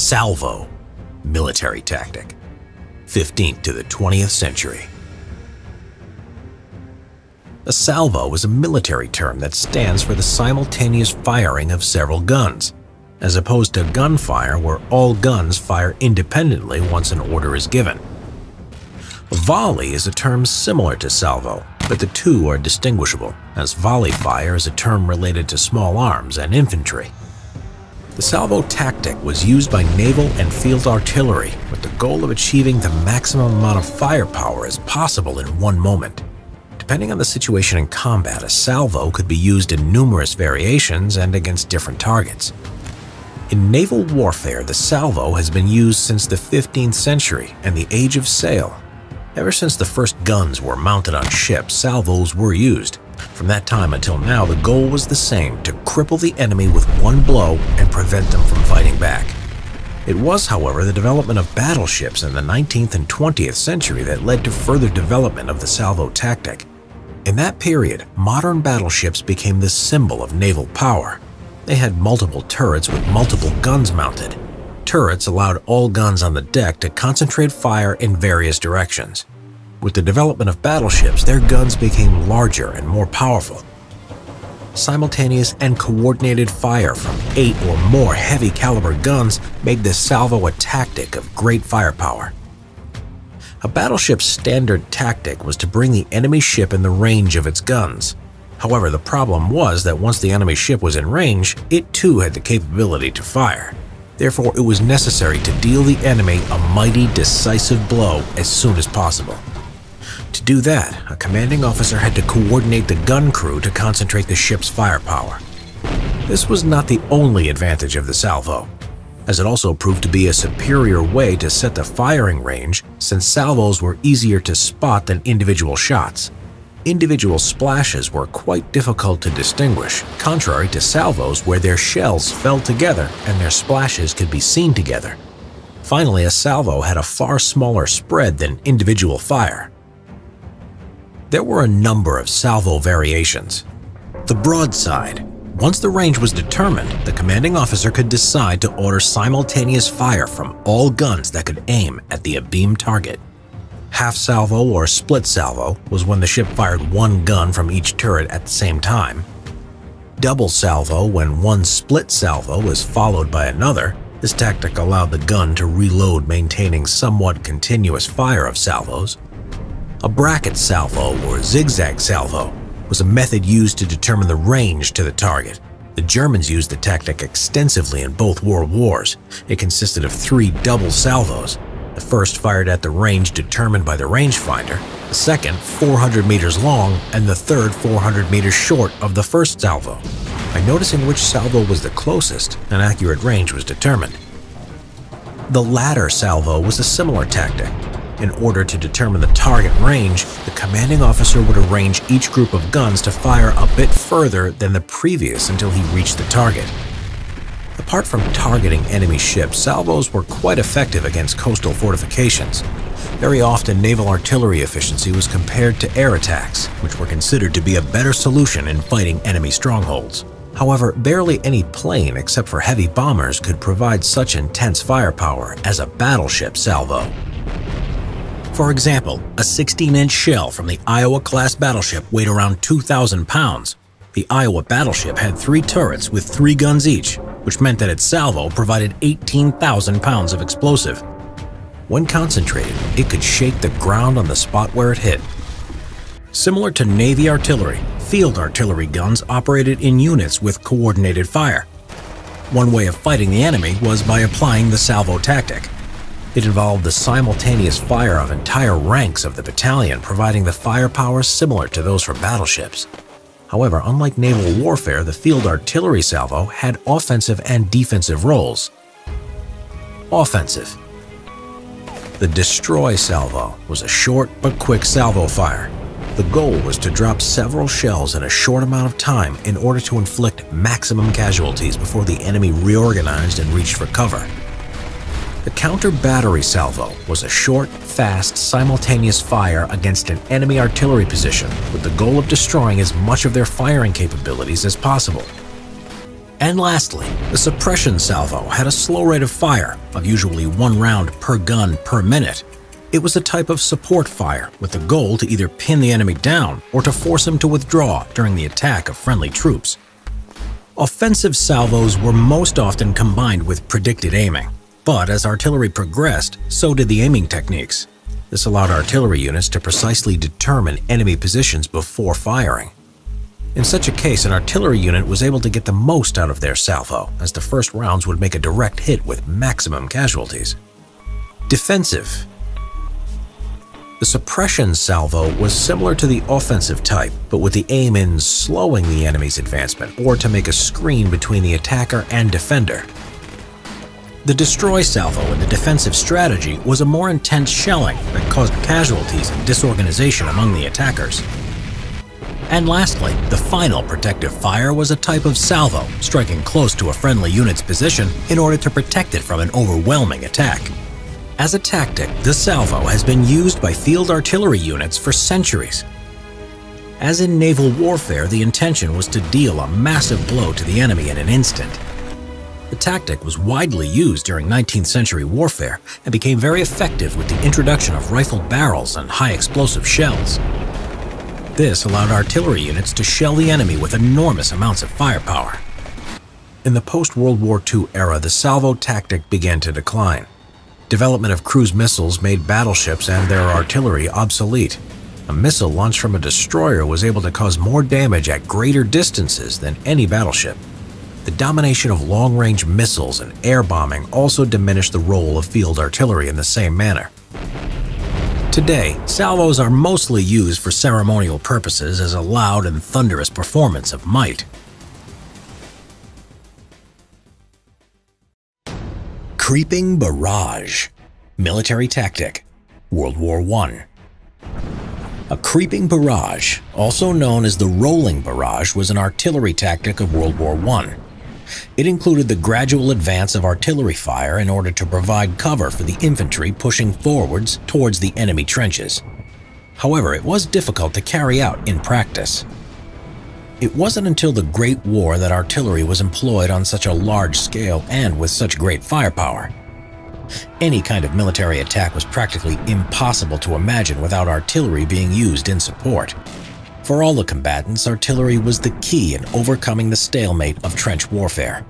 Salvo, military tactic, 15th to the 20th century. A salvo is a military term that stands for the simultaneous firing of several guns, as opposed to gunfire where all guns fire independently once an order is given. A volley is a term similar to salvo, but the two are distinguishable, as volley fire is a term related to small arms and infantry. The salvo tactic was used by naval and field artillery with the goal of achieving the maximum amount of firepower as possible in one moment. Depending on the situation in combat, a salvo could be used in numerous variations and against different targets. In naval warfare, the salvo has been used since the 15th century and the Age of Sail. Ever since the first guns were mounted on ships, salvos were used. From that time until now, the goal was the same: to cripple the enemy with one blow and prevent them from fighting back. It was, however, the development of battleships in the 19th and 20th century that led to further development of the salvo tactic. In that period, modern battleships became the symbol of naval power. They had multiple turrets with multiple guns mounted. Turrets allowed all guns on the deck to concentrate fire in various directions. With the development of battleships, their guns became larger and more powerful. Simultaneous and coordinated fire from 8 or more heavy-caliber guns made the salvo a tactic of great firepower. A battleship's standard tactic was to bring the enemy ship in the range of its guns. However, the problem was that once the enemy ship was in range, it too had the capability to fire. Therefore, it was necessary to deal the enemy a mighty, decisive blow as soon as possible. To do that, a commanding officer had to coordinate the gun crew to concentrate the ship's firepower. This was not the only advantage of the salvo, as it also proved to be a superior way to set the firing range, since salvos were easier to spot than individual shots. Individual splashes were quite difficult to distinguish, contrary to salvos where their shells fell together and their splashes could be seen together. Finally, a salvo had a far smaller spread than individual fire. There were a number of salvo variations. The broadside. Once the range was determined, the commanding officer could decide to order simultaneous fire from all guns that could aim at the abeam target. Half salvo or split salvo was when the ship fired one gun from each turret at the same time. Double salvo when one split salvo was followed by another. This tactic allowed the gun to reload, maintaining somewhat continuous fire of salvos. A bracket salvo or zigzag salvo was a method used to determine the range to the target. The Germans used the tactic extensively in both world wars. It consisted of 3 double salvos. The first fired at the range determined by the rangefinder, the second 400 meters long, and the third 400 meters short of the first salvo. By noticing which salvo was the closest, an accurate range was determined. The ladder salvo was a similar tactic. In order to determine the target range, the commanding officer would arrange each group of guns to fire a bit further than the previous until he reached the target. Apart from targeting enemy ships, salvos were quite effective against coastal fortifications. Very often, naval artillery efficiency was compared to air attacks, which were considered to be a better solution in fighting enemy strongholds. However, barely any plane except for heavy bombers could provide such intense firepower as a battleship salvo. For example, a 16-inch shell from the Iowa-class battleship weighed around 2,000 pounds. The Iowa battleship had 3 turrets with 3 guns each, which meant that its salvo provided 18,000 pounds of explosive. When concentrated, it could shake the ground on the spot where it hit. Similar to Navy artillery, field artillery guns operated in units with coordinated fire. One way of fighting the enemy was by applying the salvo tactic. It involved the simultaneous fire of entire ranks of the battalion, providing the firepower similar to those for battleships. However, unlike naval warfare, the field artillery salvo had offensive and defensive roles. Offensive. The destroy salvo was a short but quick salvo fire. The goal was to drop several shells in a short amount of time in order to inflict maximum casualties before the enemy reorganized and reached for cover. The counter-battery salvo was a short, fast, simultaneous fire against an enemy artillery position with the goal of destroying as much of their firing capabilities as possible. And lastly, the suppression salvo had a slow rate of fire of usually 1 round per gun per minute. It was a type of support fire with the goal to either pin the enemy down or to force him to withdraw during the attack of friendly troops. Offensive salvos were most often combined with predicted aiming, but as artillery progressed, so did the aiming techniques. This allowed artillery units to precisely determine enemy positions before firing. In such a case, an artillery unit was able to get the most out of their salvo, as the first rounds would make a direct hit with maximum casualties. Defensive. The suppression salvo was similar to the offensive type, but with the aim in slowing the enemy's advancement or to make a screen between the attacker and defender. The destroy salvo in the defensive strategy was a more intense shelling that caused casualties and disorganization among the attackers. And lastly, the final protective fire was a type of salvo, striking close to a friendly unit's position in order to protect it from an overwhelming attack. As a tactic, the salvo has been used by field artillery units for centuries. As in naval warfare, the intention was to deal a massive blow to the enemy in an instant. The tactic was widely used during 19th century warfare and became very effective with the introduction of rifled barrels and high explosive shells. This allowed artillery units to shell the enemy with enormous amounts of firepower. In the post-World War II era, the salvo tactic began to decline. Development of cruise missiles made battleships and their artillery obsolete. A missile launched from a destroyer was able to cause more damage at greater distances than any battleship. The domination of long-range missiles and air bombing also diminished the role of field artillery in the same manner. Today, salvos are mostly used for ceremonial purposes as a loud and thunderous performance of might. Creeping barrage. Military tactic. World War I. A creeping barrage, also known as the rolling barrage, was an artillery tactic of World War I. It included the gradual advance of artillery fire in order to provide cover for the infantry pushing forwards towards the enemy trenches. However, it was difficult to carry out in practice. It wasn't until the Great War that artillery was employed on such a large scale and with such great firepower. Any kind of military attack was practically impossible to imagine without artillery being used in support. For all the combatants, artillery was the key in overcoming the stalemate of trench warfare.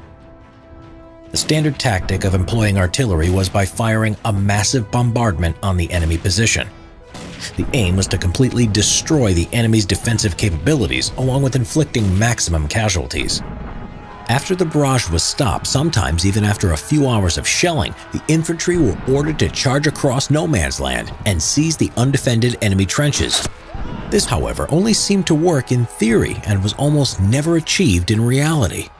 The standard tactic of employing artillery was by firing a massive bombardment on the enemy position. The aim was to completely destroy the enemy's defensive capabilities, along with inflicting maximum casualties. After the barrage was stopped, sometimes even after a few hours of shelling, the infantry were ordered to charge across no man's land and seize the undefended enemy trenches. This, however, only seemed to work in theory and was almost never achieved in reality.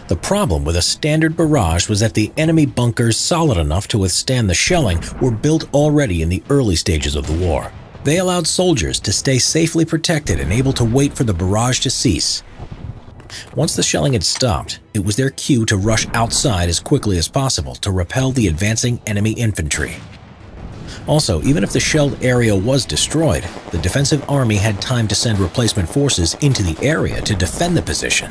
The problem with a standard barrage was that the enemy bunkers solid enough to withstand the shelling were built already in the early stages of the war. They allowed soldiers to stay safely protected and able to wait for the barrage to cease. Once the shelling had stopped, it was their cue to rush outside as quickly as possible to repel the advancing enemy infantry. Also, even if the shelled area was destroyed, the defensive army had time to send replacement forces into the area to defend the position.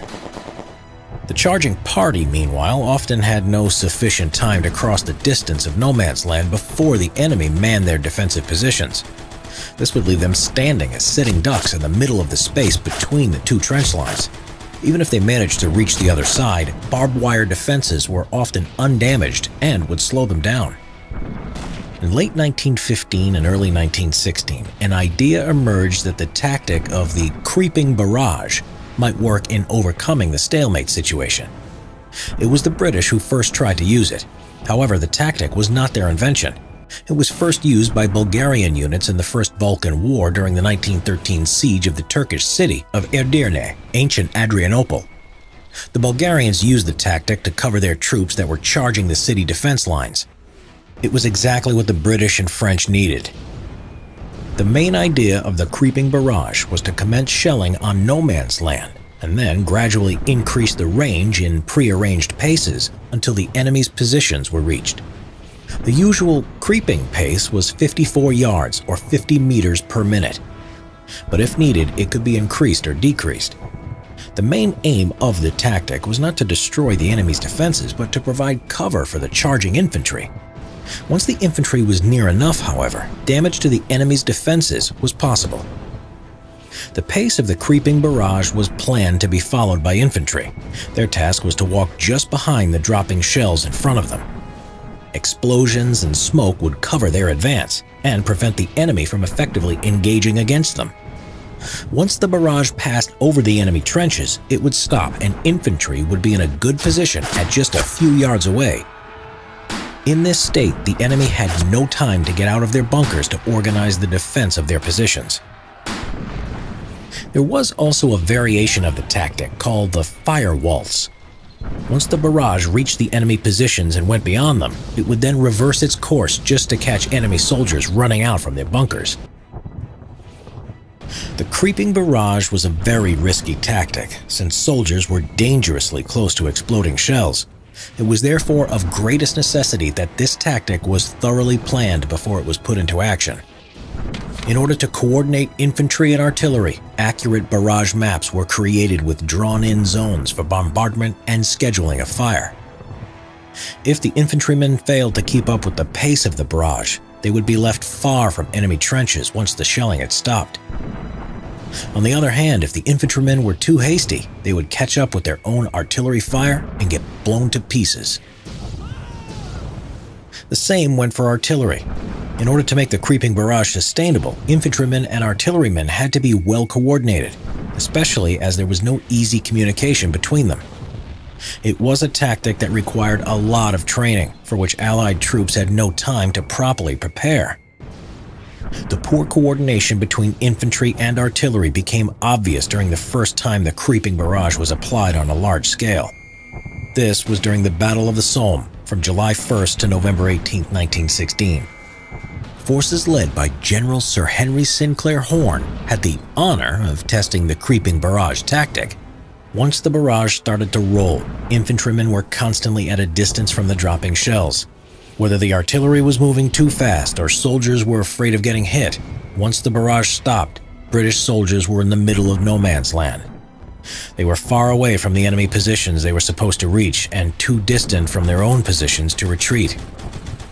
The charging party, meanwhile, often had no sufficient time to cross the distance of no man's land before the enemy manned their defensive positions. This would leave them standing as sitting ducks in the middle of the space between the two trench lines. Even if they managed to reach the other side, barbed wire defenses were often undamaged and would slow them down. In late 1915 and early 1916, an idea emerged that the tactic of the creeping barrage might work in overcoming the stalemate situation. It was the British who first tried to use it. However, the tactic was not their invention. It was first used by Bulgarian units in the First Balkan War during the 1913 siege of the Turkish city of Edirne, ancient Adrianople. The Bulgarians used the tactic to cover their troops that were charging the city defense lines. It was exactly what the British and French needed. The main idea of the creeping barrage was to commence shelling on no man's land and then gradually increase the range in prearranged paces until the enemy's positions were reached. The usual creeping pace was 54 yards or 50 meters per minute, but if needed, it could be increased or decreased. The main aim of the tactic was not to destroy the enemy's defenses, but to provide cover for the charging infantry. Once the infantry was near enough, however, damage to the enemy's defenses was possible. The pace of the creeping barrage was planned to be followed by infantry. Their task was to walk just behind the dropping shells in front of them. Explosions and smoke would cover their advance and prevent the enemy from effectively engaging against them. Once the barrage passed over the enemy trenches, it would stop and infantry would be in a good position at just a few yards away. In this state, the enemy had no time to get out of their bunkers to organize the defense of their positions. There was also a variation of the tactic called the fire waltz. Once the barrage reached the enemy positions and went beyond them, it would then reverse its course just to catch enemy soldiers running out from their bunkers. The creeping barrage was a very risky tactic, since soldiers were dangerously close to exploding shells. It was therefore of greatest necessity that this tactic was thoroughly planned before it was put into action. In order to coordinate infantry and artillery, accurate barrage maps were created with drawn-in zones for bombardment and scheduling of fire. If the infantrymen failed to keep up with the pace of the barrage, they would be left far from enemy trenches once the shelling had stopped. On the other hand, if the infantrymen were too hasty, they would catch up with their own artillery fire and get blown to pieces. The same went for artillery. In order to make the creeping barrage sustainable, infantrymen and artillerymen had to be well coordinated, especially as there was no easy communication between them. It was a tactic that required a lot of training, for which Allied troops had no time to properly prepare. The poor coordination between infantry and artillery became obvious during the first time the creeping barrage was applied on a large scale. This was during the Battle of the Somme from July 1st to November 18, 1916. Forces led by General Sir Henry Sinclair Horne had the honor of testing the creeping barrage tactic. Once the barrage started to roll, infantrymen were constantly at a distance from the dropping shells. Whether the artillery was moving too fast or soldiers were afraid of getting hit, once the barrage stopped, British soldiers were in the middle of no man's land. They were far away from the enemy positions they were supposed to reach and too distant from their own positions to retreat.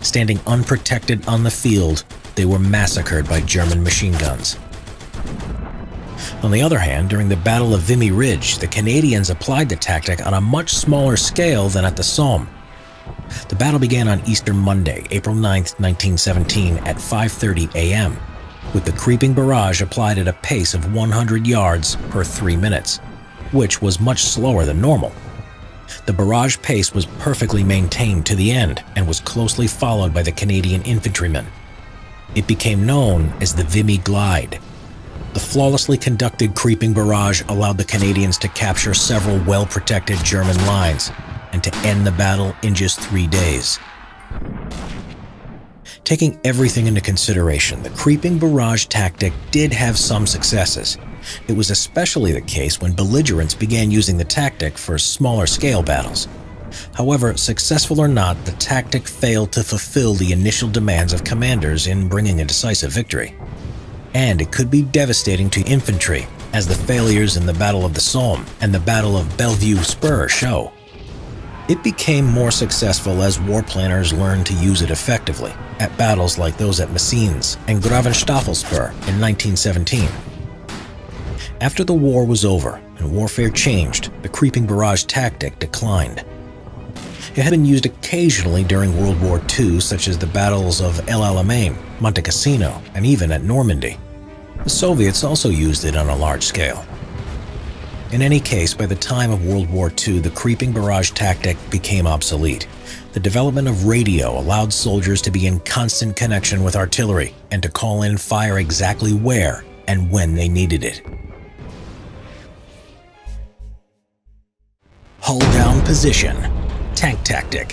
Standing unprotected on the field, they were massacred by German machine guns. On the other hand, during the Battle of Vimy Ridge, the Canadians applied the tactic on a much smaller scale than at the Somme. The battle began on Easter Monday, April 9, 1917 at 5:30 a.m., with the creeping barrage applied at a pace of 100 yards per 3 minutes, which was much slower than normal. The barrage pace was perfectly maintained to the end and was closely followed by the Canadian infantrymen. It became known as the Vimy Glide. The flawlessly conducted creeping barrage allowed the Canadians to capture several well-protected German lines and to end the battle in just 3 days. Taking everything into consideration, the creeping barrage tactic did have some successes. It was especially the case when belligerents began using the tactic for smaller scale battles. However, successful or not, the tactic failed to fulfill the initial demands of commanders in bringing a decisive victory. And it could be devastating to infantry, as the failures in the Battle of the Somme and the Battle of Bellevue Spur show. It became more successful as war planners learned to use it effectively at battles like those at Messines and Gravenstaffelspur in 1917. After the war was over and warfare changed, the creeping barrage tactic declined. It had been used occasionally during World War II, such as the battles of El Alamein, Monte Cassino, and even at Normandy. The Soviets also used it on a large scale. In any case, by the time of World War II, the creeping barrage tactic became obsolete. The development of radio allowed soldiers to be in constant connection with artillery and to call in fire exactly where and when they needed it. Hull down position. Tank tactic.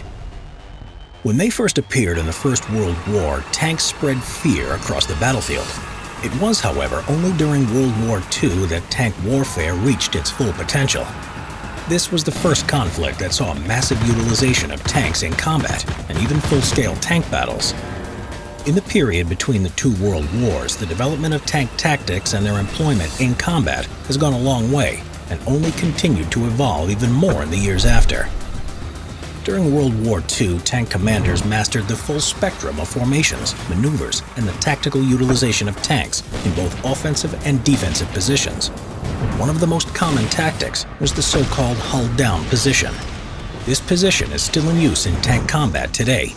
When they first appeared in the First World War, tanks spread fear across the battlefield. It was, however, only during World War II that tank warfare reached its full potential. This was the first conflict that saw a massive utilization of tanks in combat and even full-scale tank battles. In the period between the two world wars, the development of tank tactics and their employment in combat has gone a long way, and only continued to evolve even more in the years after. During World War II, tank commanders mastered the full spectrum of formations, maneuvers, and the tactical utilization of tanks in both offensive and defensive positions. One of the most common tactics was the so-called hull-down position. This position is still in use in tank combat today.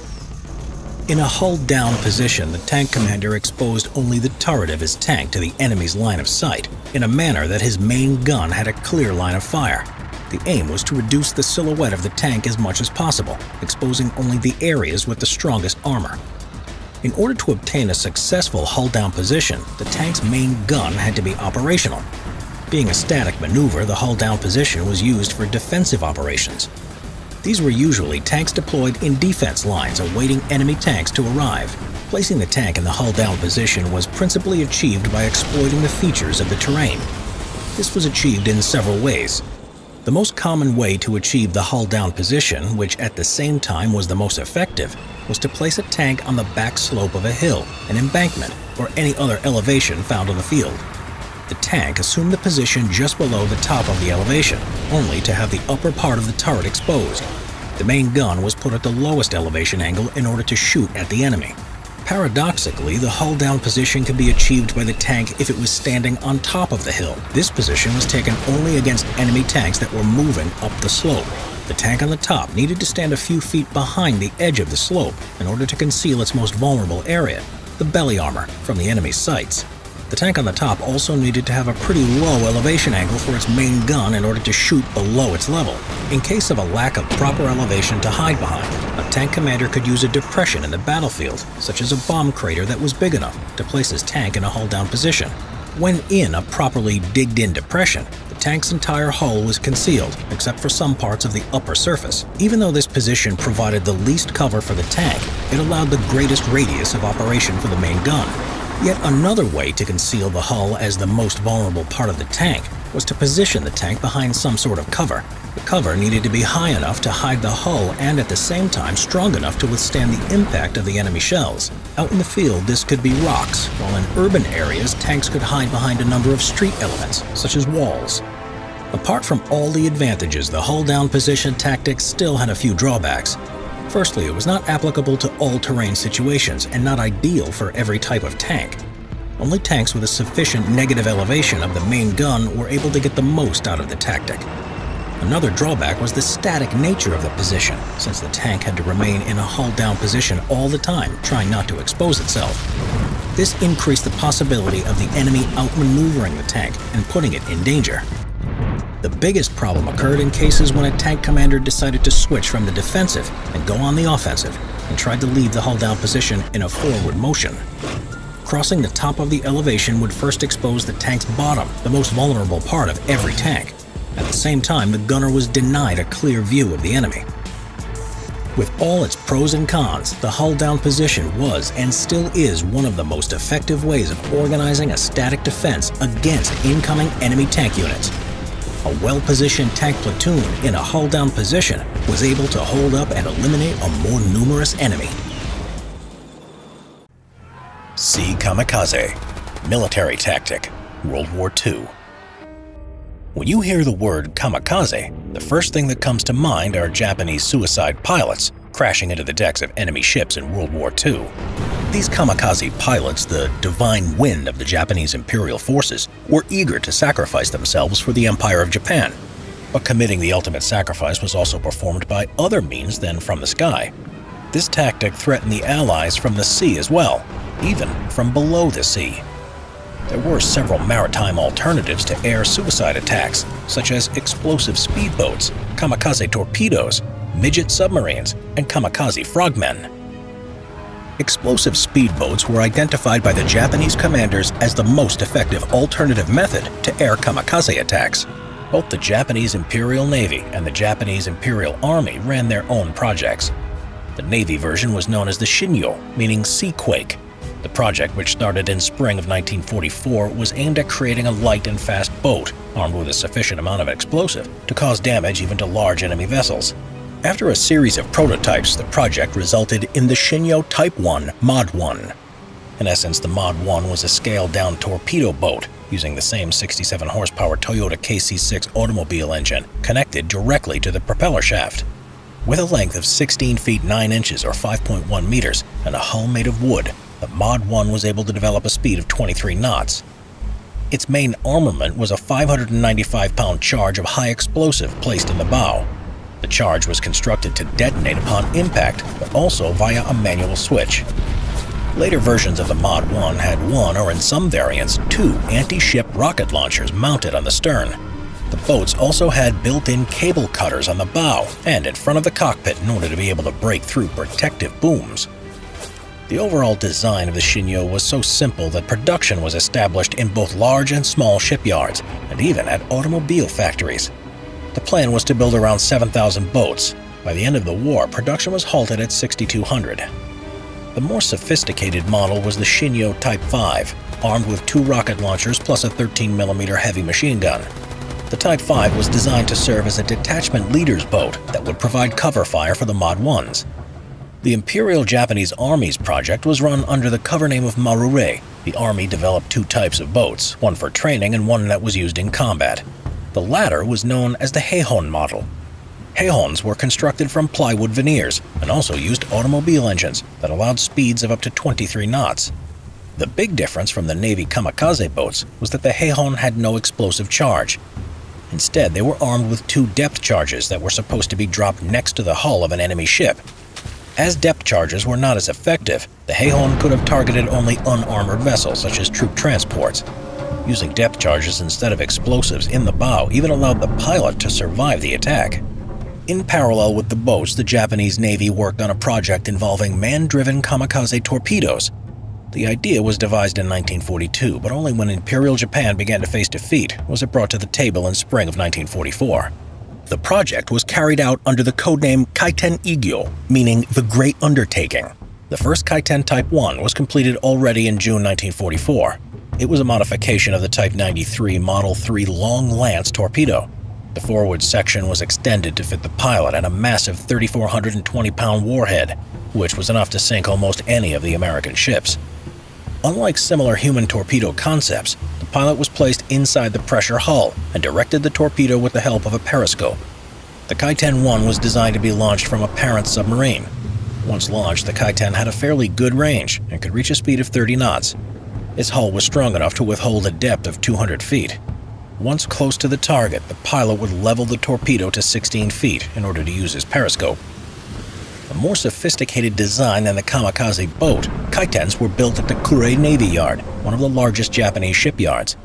In a hull-down position, the tank commander exposed only the turret of his tank to the enemy's line of sight in a manner that his main gun had a clear line of fire. The aim was to reduce the silhouette of the tank as much as possible, exposing only the areas with the strongest armor. In order to obtain a successful hull-down position, the tank's main gun had to be operational. Being a static maneuver, the hull-down position was used for defensive operations. These were usually tanks deployed in defense lines awaiting enemy tanks to arrive. Placing the tank in the hull-down position was principally achieved by exploiting the features of the terrain. This was achieved in several ways. The most common way to achieve the hull-down position, which at the same time was the most effective, was to place a tank on the back slope of a hill, an embankment, or any other elevation found on the field. The tank assumed the position just below the top of the elevation, only to have the upper part of the turret exposed. The main gun was put at the lowest elevation angle in order to shoot at the enemy. Paradoxically, the hull-down position could be achieved by the tank if it was standing on top of the hill. This position was taken only against enemy tanks that were moving up the slope. The tank on the top needed to stand a few feet behind the edge of the slope in order to conceal its most vulnerable area, the belly armor, from the enemy's sights. The tank on the top also needed to have a pretty low elevation angle for its main gun in order to shoot below its level. In case of a lack of proper elevation to hide behind, a tank commander could use a depression in the battlefield, such as a bomb crater that was big enough to place his tank in a hull-down position. When in a properly digged-in depression, the tank's entire hull was concealed, except for some parts of the upper surface. Even though this position provided the least cover for the tank, it allowed the greatest radius of operation for the main gun. Yet another way to conceal the hull as the most vulnerable part of the tank was to position the tank behind some sort of cover. The cover needed to be high enough to hide the hull and at the same time strong enough to withstand the impact of the enemy shells. Out in the field, this could be rocks, while in urban areas, tanks could hide behind a number of street elements, such as walls. Apart from all the advantages, the hull-down position tactic still had a few drawbacks. Firstly, it was not applicable to all terrain situations and not ideal for every type of tank. Only tanks with a sufficient negative elevation of the main gun were able to get the most out of the tactic. Another drawback was the static nature of the position, since the tank had to remain in a hull-down position all the time, trying not to expose itself. This increased the possibility of the enemy outmaneuvering the tank and putting it in danger. The biggest problem occurred in cases when a tank commander decided to switch from the defensive and go on the offensive and tried to leave the hull-down position in a forward motion. Crossing the top of the elevation would first expose the tank's bottom, the most vulnerable part of every tank. At the same time, the gunner was denied a clear view of the enemy. With all its pros and cons, the hull-down position was and still is one of the most effective ways of organizing a static defense against incoming enemy tank units. A well-positioned tank platoon in a hull-down position was able to hold up and eliminate a more numerous enemy. See Kamikaze, military tactic, World War II. When you hear the word kamikaze, the first thing that comes to mind are Japanese suicide pilots crashing into the decks of enemy ships in World War II. These kamikaze pilots, the divine wind of the Japanese imperial forces, were eager to sacrifice themselves for the Empire of Japan. But committing the ultimate sacrifice was also performed by other means than from the sky. This tactic threatened the Allies from the sea as well, even from below the sea. There were several maritime alternatives to air suicide attacks, such as explosive speedboats, kamikaze torpedoes, midget submarines, and kamikaze frogmen. Explosive speedboats were identified by the Japanese commanders as the most effective alternative method to air kamikaze attacks. Both the Japanese Imperial Navy and the Japanese Imperial Army ran their own projects. The Navy version was known as the SHINYO, meaning Seaquake. The project, which started in spring of 1944, was aimed at creating a light and fast boat, armed with a sufficient amount of explosive, to cause damage even to large enemy vessels. After a series of prototypes, the project resulted in the SHINYO Type 1 Mod 1. In essence, the Mod 1 was a scaled-down torpedo boat, using the same 67 horsepower Toyota KC6 automobile engine connected directly to the propeller shaft. With a length of 16 feet 9 inches or 5.1 meters and a hull made of wood, the Mod 1 was able to develop a speed of 23 knots. Its main armament was a 595-pound charge of high explosive placed in the bow. The charge was constructed to detonate upon impact, but also via a manual switch. Later versions of the Mod 1 had one, or in some variants, two anti-ship rocket launchers mounted on the stern. The boats also had built-in cable cutters on the bow and in front of the cockpit in order to be able to break through protective booms. The overall design of the SHINYO was so simple that production was established in both large and small shipyards, and even at automobile factories. The plan was to build around 7,000 boats. By the end of the war, production was halted at 6,200. The more sophisticated model was the SHINYO Type 5, armed with 2 rocket launchers plus a 13mm heavy machine gun. The Type 5 was designed to serve as a detachment leader's boat that would provide cover fire for the Mod 1s. The Imperial Japanese Army's project was run under the cover name of MARU-RE. The Army developed 2 types of boats, one for training and one that was used in combat. The latter was known as the Heihon model. Heihons were constructed from plywood veneers and also used automobile engines that allowed speeds of up to 23 knots. The big difference from the Navy kamikaze boats was that the Heihon had no explosive charge. Instead, they were armed with 2 depth charges that were supposed to be dropped next to the hull of an enemy ship. As depth charges were not as effective, the Heihon could have targeted only unarmored vessels such as troop transports. Using depth charges instead of explosives in the bow even allowed the pilot to survive the attack. In parallel with the boats, the Japanese Navy worked on a project involving man-driven kamikaze torpedoes. The idea was devised in 1942, but only when Imperial Japan began to face defeat was it brought to the table in spring of 1944. The project was carried out under the codename KAITEN Igyo, meaning the Great Undertaking. The first KAITEN Type 1 was completed already in June 1944. It was a modification of the Type 93 Model 3 Long Lance torpedo. The forward section was extended to fit the pilot and a massive 3,420-pound warhead, which was enough to sink almost any of the American ships. Unlike similar human torpedo concepts, the pilot was placed inside the pressure hull and directed the torpedo with the help of a periscope. The KAITEN 1 was designed to be launched from a parent submarine. Once launched, the KAITEN had a fairly good range and could reach a speed of 30 knots. Its hull was strong enough to withhold a depth of 200 feet. Once close to the target, the pilot would level the torpedo to 16 feet in order to use his periscope. A more sophisticated design than the kamikaze boat, KAITENs were built at the Kure Navy Yard, one of the largest Japanese shipyards.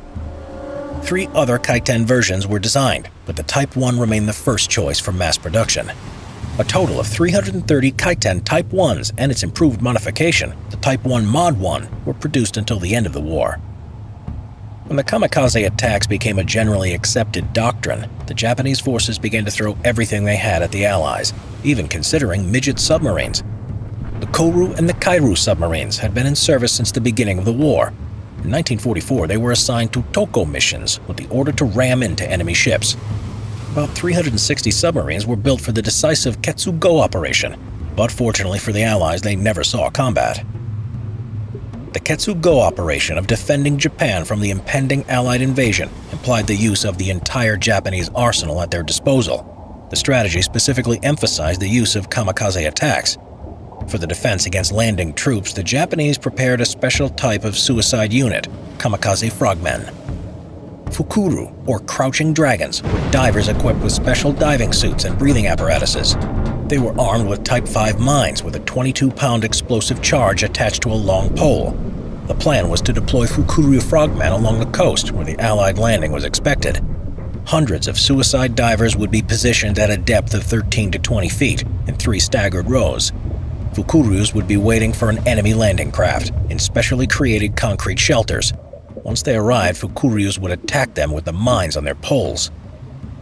3 other KAITEN versions were designed, but the Type 1 remained the first choice for mass production. A total of 330 KAITEN Type 1s and its improved modification, the Type 1 Mod 1, were produced until the end of the war. When the kamikaze attacks became a generally accepted doctrine, the Japanese forces began to throw everything they had at the Allies, even considering midget submarines. The Koru and the Kairu submarines had been in service since the beginning of the war. In 1944, they were assigned to Toko missions with the order to ram into enemy ships. About 360 submarines were built for the decisive Ketsugo operation, but fortunately for the Allies, they never saw combat. The Ketsugo operation of defending Japan from the impending Allied invasion implied the use of the entire Japanese arsenal at their disposal. The strategy specifically emphasized the use of kamikaze attacks. For the defense against landing troops, the Japanese prepared a special type of suicide unit, kamikaze frogmen. Fukuru, or crouching dragons, were divers equipped with special diving suits and breathing apparatuses. They were armed with Type 5 mines with a 22-pound explosive charge attached to a long pole. The plan was to deploy Fukuryu frogmen along the coast where the Allied landing was expected. Hundreds of suicide divers would be positioned at a depth of 13 to 20 feet in 3 staggered rows. Fukuryus would be waiting for an enemy landing craft in specially created concrete shelters. Once they arrived, Fukuryus would attack them with the mines on their poles.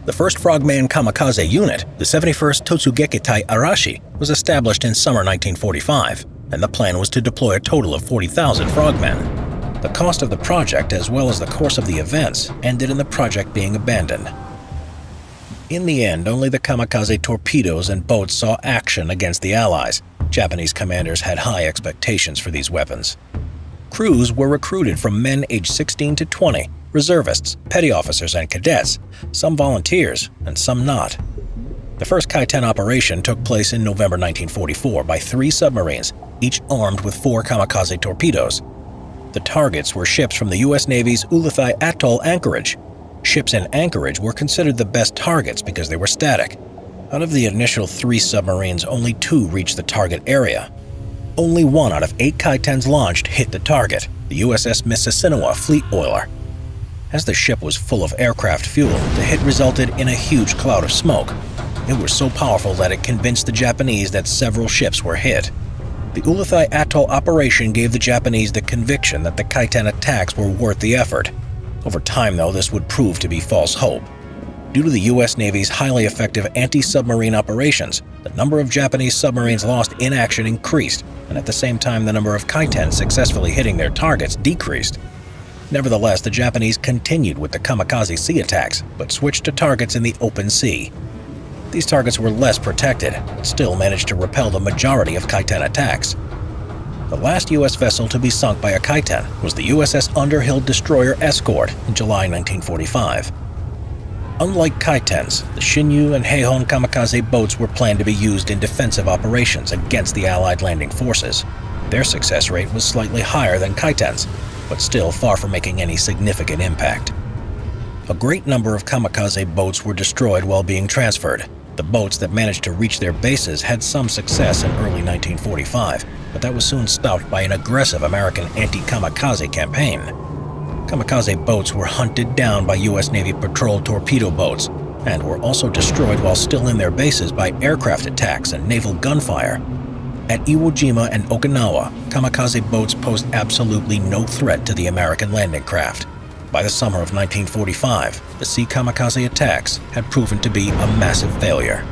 The first frogman kamikaze unit, the 71st Totsugekitai Arashi, was established in summer 1945, and the plan was to deploy a total of 40,000 frogmen. The cost of the project, as well as the course of the events, ended in the project being abandoned. In the end, only the kamikaze torpedoes and boats saw action against the Allies. Japanese commanders had high expectations for these weapons. Crews were recruited from men aged 16 to 20, reservists, petty officers and cadets, some volunteers, and some not. The first KAITEN operation took place in November 1944 by 3 submarines, each armed with 4 kamikaze torpedoes. The targets were ships from the U.S. Navy's Ulathai Atoll anchorage. Ships in anchorage were considered the best targets because they were static. Out of the initial 3 submarines, only 2 reached the target area. Only 1 out of 8 KAITENs launched hit the target, the USS Mississinawa fleet oiler. As the ship was full of aircraft fuel, the hit resulted in a huge cloud of smoke. It was so powerful that it convinced the Japanese that several ships were hit. The Ulathai Atoll operation gave the Japanese the conviction that the KAITEN attacks were worth the effort. Over time, though, this would prove to be false hope. Due to the U.S. Navy's highly effective anti-submarine operations, the number of Japanese submarines lost in action increased, and at the same time the number of KAITEN successfully hitting their targets decreased. Nevertheless, the Japanese continued with the kamikaze sea attacks, but switched to targets in the open sea. These targets were less protected, but still managed to repel the majority of KAITEN attacks. The last U.S. vessel to be sunk by a KAITEN was the USS Underhill destroyer Escort in July 1945. Unlike KAITENs, the SHINYO and Heihon kamikaze boats were planned to be used in defensive operations against the Allied landing forces. Their success rate was slightly higher than KAITENs, but still far from making any significant impact. A great number of kamikaze boats were destroyed while being transferred. The boats that managed to reach their bases had some success in early 1945, but that was soon stopped by an aggressive American anti-kamikaze campaign. Kamikaze boats were hunted down by U.S. Navy patrol torpedo boats and were also destroyed while still in their bases by aircraft attacks and naval gunfire. At Iwo Jima and Okinawa, kamikaze boats posed absolutely no threat to the American landing craft. By the summer of 1945, the sea kamikaze attacks had proven to be a massive failure.